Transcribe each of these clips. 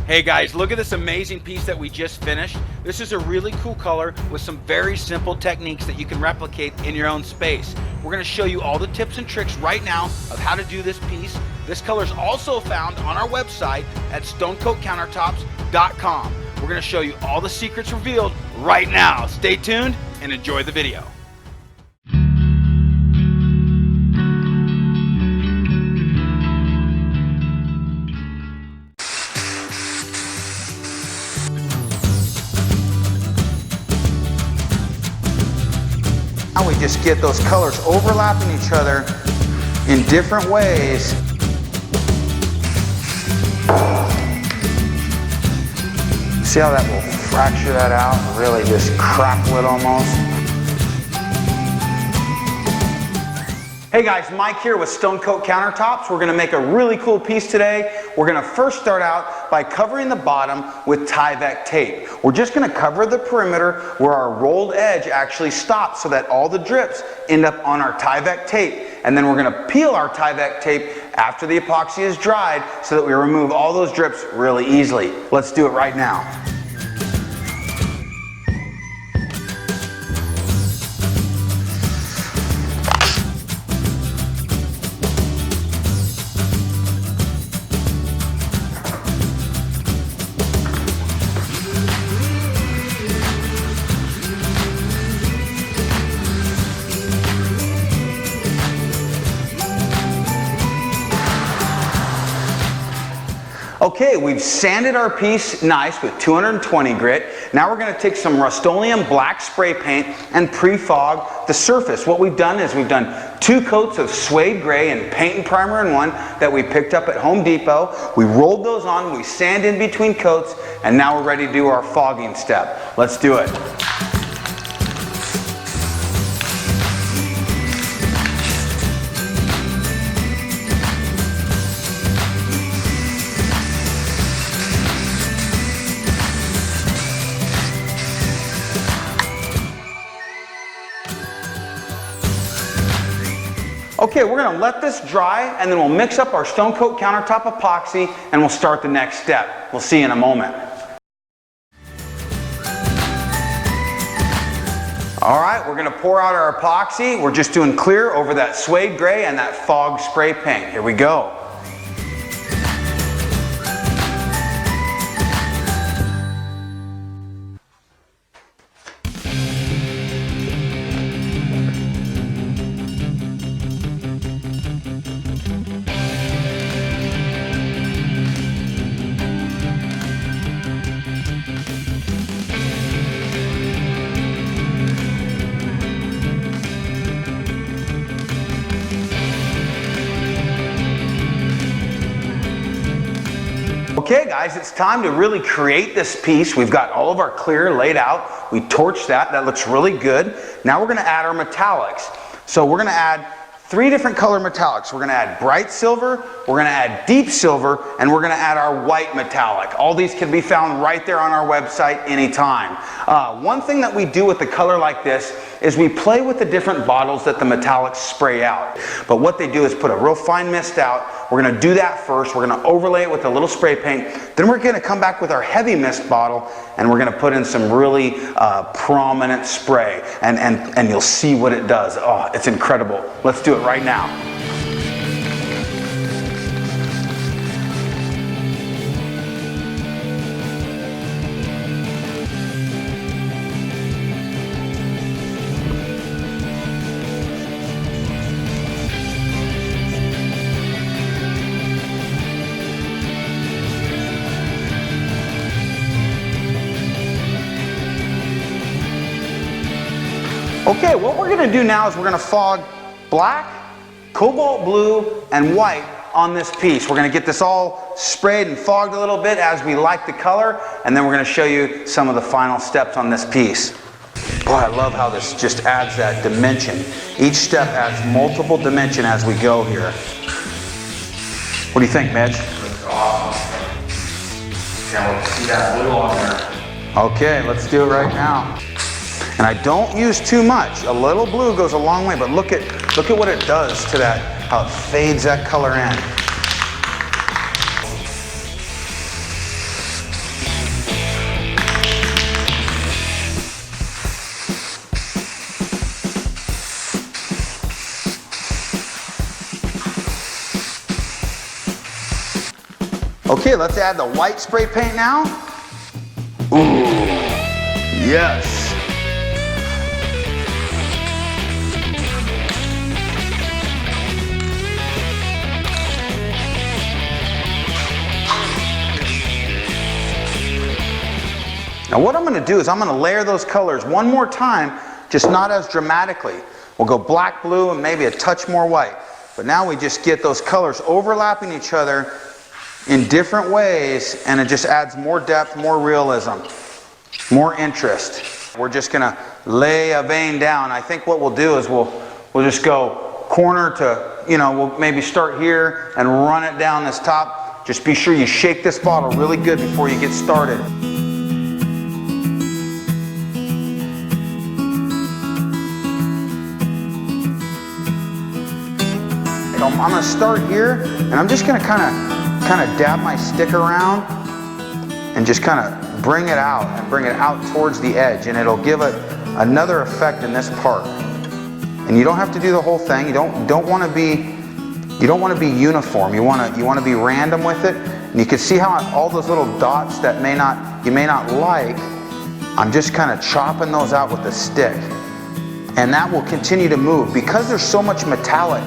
Hey guys, look at this amazing piece that we just finished. This is a really cool color with some very simple techniques that you can replicate in your own space. We're going to show you all the tips and tricks right now of how to do this piece. This color is also found on our website at stonecoatcountertops.com. We're going to show you all the secrets revealed right now. Stay tuned and enjoy the video. Now we just get those colors overlapping each other in different ways. See how that will fracture that out and really just crackle it almost? Hey guys, Mike here with Stone Coat Countertops. We're going to make a really cool piece today. We're going to first start out by covering the bottom with Tyvek tape. We're just going to cover the perimeter where our rolled edge actually stops so that all the drips end up on our Tyvek tape. And then we're going to peel our Tyvek tape after the epoxy is dried so that we remove all those drips really easily. Let's do it right now. Okay, we've sanded our piece nice with 220 grit. Now we're going to take some Rust-Oleum black spray paint and pre-fog the surface. What we've done is we've done 2 coats of Suede gray and paint and primer in one that we picked up at Home Depot. We rolled those on, we sand in between coats, and now we're ready to do our fogging step. Let's do it. Okay, we're going to let this dry and then we'll mix up our Stone Coat Countertop epoxy and we'll start the next step. We'll see you in a moment. Alright, we're going to pour out our epoxy. We're just doing clear over that Suede gray and that fog spray paint. Here we go. Okay guys, it's time to really create this piece. We've got all of our clear laid out. We torched that. That looks really good. Now we're going to add our metallics. So we're going to add 3 different color metallics. We're going to add bright silver, we're going to add deep silver, and we're going to add our white metallic. All these can be found right there on our website anytime. One thing that we do with the color like this is we play with the different bottles that the metallics spray out. But what they do is put a real fine mist out. We're going to do that first. We're going to overlay it with a little spray paint. Then we're going to come back with our heavy mist bottle and we're going to put in some really prominent spray. And you'll see what it does. Oh, it's incredible. Let's do it right now. Okay, what we're going to do now is we're going to fog black, cobalt blue, and white on this piece. We're going to get this all sprayed and fogged a little bit as we like the color, and then we're going to show you some of the final steps on this piece. Boy, I love how this just adds that dimension. Each step adds multiple dimension as we go here. What do you think, Mitch? That's awesome. Can't wait to see that blue on there. Okay, let's do it right now. And I don't use too much. A little blue goes a long way, but look at what it does to that, how it fades that color in. Okay, let's add the white spray paint now. Ooh, yes. Now what I'm going to do is I'm going to layer those colors one more time, just not as dramatically. We'll go black, blue, and maybe a touch more white. But now we just get those colors overlapping each other in different ways, and it just adds more depth, more realism, more interest. We're just going to lay a vein down. I think what we'll do is we'll just go corner to, we'll maybe start here and run it down this top. Just be sure you shake this bottle really good before you get started. I'm going to start here, and I'm just going to kind of dab my stick around and just kind of bring it out and bring it out towards the edge, and it'll give it another effect in this part. And you don't have to do the whole thing. You don't want to be uniform. You want to be random with it. And you can see how all those little dots that you may not like, I'm just kind of chopping those out with the stick, and that will continue to move because there's so much metallic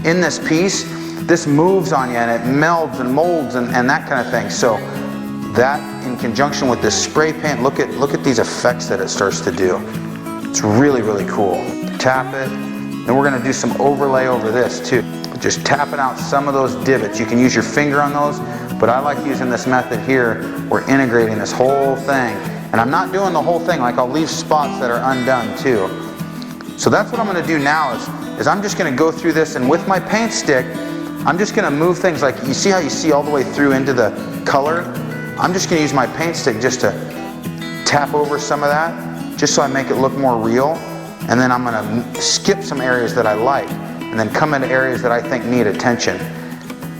in this piece. This moves on you and it melds and molds and that kind of thing. So that in conjunction with this spray paint, look at these effects that it starts to do. It's really, really cool. Tap it. Then we're going to do some overlay over this too. Just tapping out some of those divots. You can use your finger on those, but I like using this method here. We're integrating this whole thing. And I'm not doing the whole thing, like I'll leave spots that are undone too. So that's what I'm going to do now is I'm just going to go through this, and with my paint stick, I'm just going to move things like, you see how you see all the way through into the color? I'm just going to use my paint stick just to tap over some of that, just so I make it look more real. And then I'm going to skip some areas that I like, and then come into areas that I think need attention.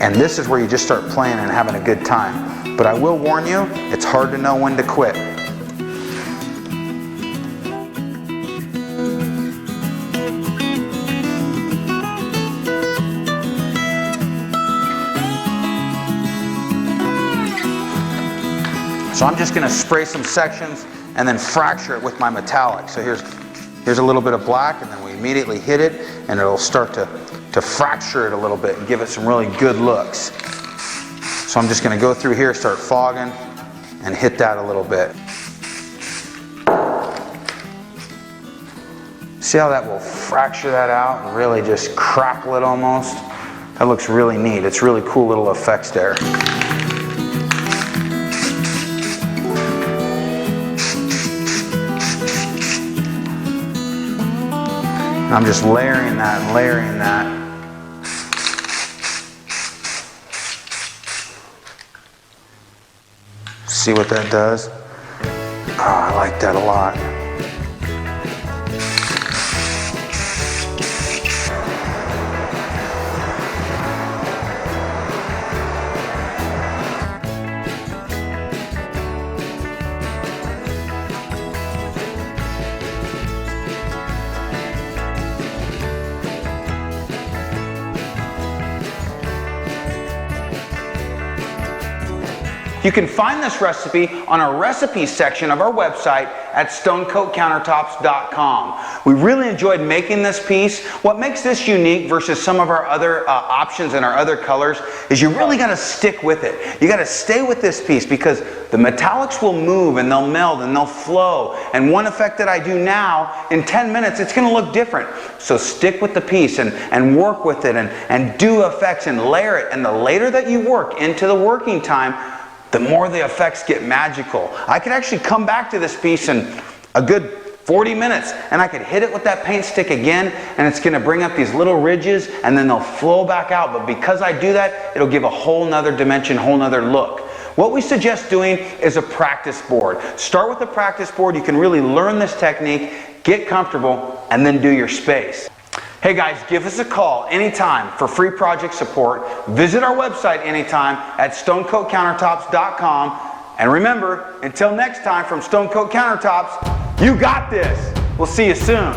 And this is where you just start playing and having a good time. But I will warn you, it's hard to know when to quit. So I'm just going to spray some sections and then fracture it with my metallic. So here's a little bit of black, and then we immediately hit it, and it'll start to fracture it a little bit and give it some really good looks. So I'm just going to go through here, start fogging, and hit that a little bit. See how that will fracture that out and really just crackle it almost? That looks really neat. It's really cool little effects there. I'm just layering that and layering that. See what that does? Oh, I like that a lot. You can find this recipe on our recipes section of our website at stonecoatcountertops.com. We really enjoyed making this piece. What makes this unique versus some of our other options and our other colors is you really got to stick with it. You got to stay with this piece because the metallics will move and they'll meld and they'll flow. And one effect that I do now, in 10 minutes, it's going to look different. So stick with the piece and work with it and do effects and layer it. And the later that you work into the working time, the more the effects get magical. I could actually come back to this piece in a good 40 minutes and I could hit it with that paint stick again, and it's going to bring up these little ridges and then they'll flow back out. But because I do that, it'll give a whole nother dimension, whole nother look. What we suggest doing is a practice board. Start with a practice board. You can really learn this technique, get comfortable, and then do your space. Hey guys, give us a call anytime for free project support. Visit our website anytime at stonecoatcountertops.com. And remember, until next time from Stone Coat Countertops, you got this. We'll see you soon.